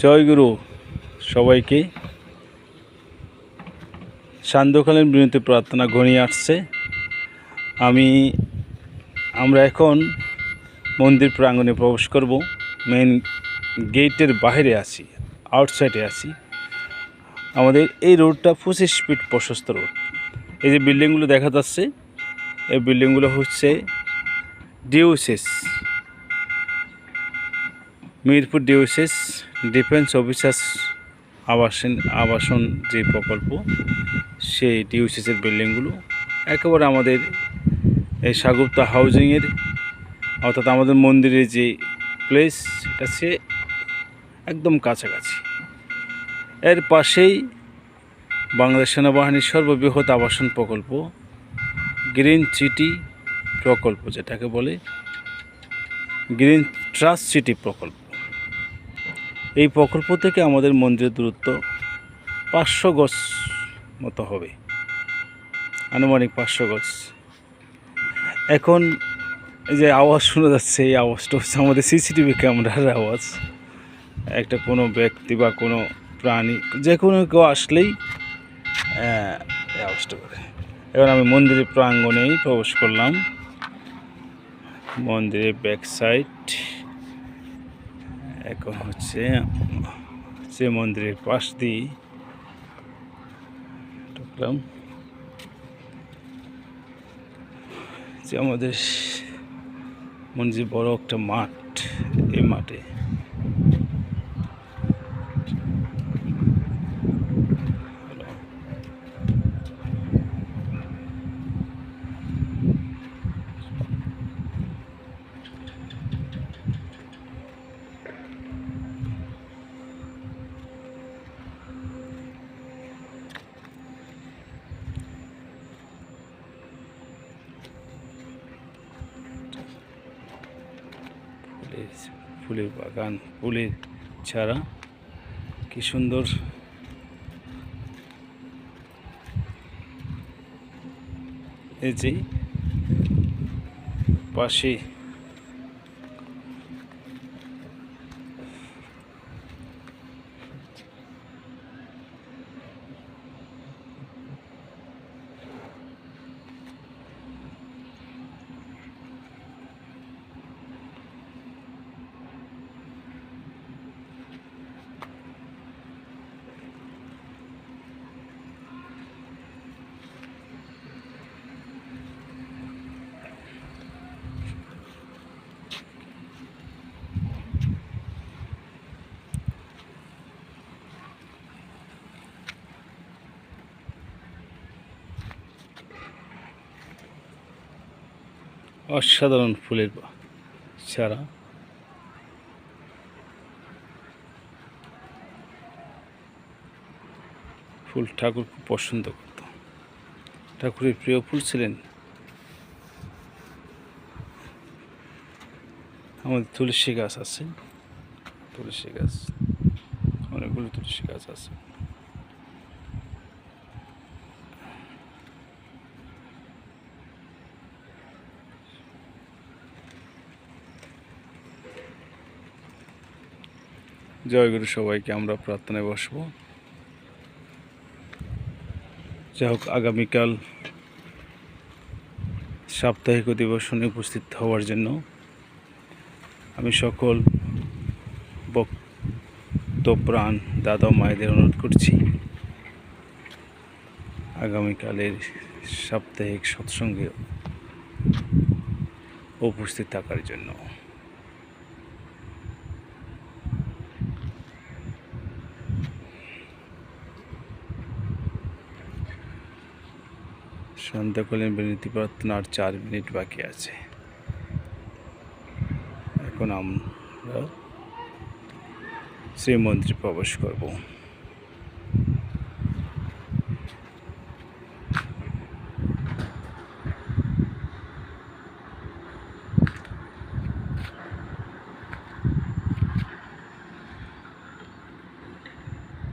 জয় গুরু সবাইকে। সান্ধ্যকালীন বিনতি প্রার্থনা ঘনিয়ে আসছে। আমরা এখন মন্দির প্রাঙ্গণে প্রবেশ করব। মেন গেটের বাইরে আছি, আউটসাইডে আছি। আমাদের এই রোডটা 25 ফিট প্রশস্ত রোড। এই যে বিল্ডিংগুলো দেখা যাচ্ছে, এই বিল্ডিংগুলো হচ্ছে ডিওসিস, মিরপুর ডিওসিস ডিফেন্স অফিসার্স আবাসন যে প্রকল্প, সেই ডিওসিসের বিল্ডিংগুলো একেবারে আমাদের এই সাগুপ্তা হাউজিংয়ের, অর্থাৎ আমাদের মন্দিরের যে প্লেস, সেটা সে একদম কাছাকাছি। এর পাশেই বাংলাদেশ সেনাবাহিনীর সর্ববৃহৎ আবাসন প্রকল্প গ্রিন সিটি প্রকল্প, যেটাকে বলে গ্রিন ট্রাস্ট সিটি প্রকল্প। এই প্রকল্প থেকে আমাদের মন্দিরের দূরত্ব 500 গজ মতো হবে, আনুমানিক 500 গজ। এখন এই যে আওয়াজ শোনা যাচ্ছে, এই আওয়াজটা হচ্ছে আমাদের সিসিটিভি ক্যামেরার আওয়াজ। একটা কোনো ব্যক্তি বা কোনো প্রাণী, যে কোনো কেউ আসলেই এই আওয়াজটা করে। এখন আমি মন্দিরের প্রাঙ্গণেই প্রবেশ করলাম। মন্দিরের ব্যাক সাইড এখন হচ্ছে যে মন্দিরের পাশ দিয়ে ঢুকলাম। যে আমাদের মন্দির বড় একটা মাঠ, এই মাঠে ফুলের বাগান, ফুলের ছাড়া, কি সুন্দর। এই যে পাশে অসাধারণ ফুলের চারা। ফুল ঠাকুর খুব পছন্দ করত, ঠাকুরের প্রিয় ফুল ছিলেন। আমাদের তুলসী গাছ আছে, তুলসী গাছ, অনেকগুলো তুলসী গাছ আছে। জয়গুরু সবাইকে। আমরা প্রার্থনায় বসবো। যাই হোক, আগামীকাল সাপ্তাহিক অধিবেশনে উপস্থিত হওয়ার জন্য আমি সকল ভক্তপ্রাণ দাদা মায়েদের অনুরোধ করছি আগামীকালের সাপ্তাহিক সৎসঙ্গে উপস্থিত থাকার জন্য। সন্ধ্যাকালীন বিনতি প্রার্থনার 4 মিনিট বাকি আছে। এখন আমরা শ্রীমন্দিরে প্রবেশ করব।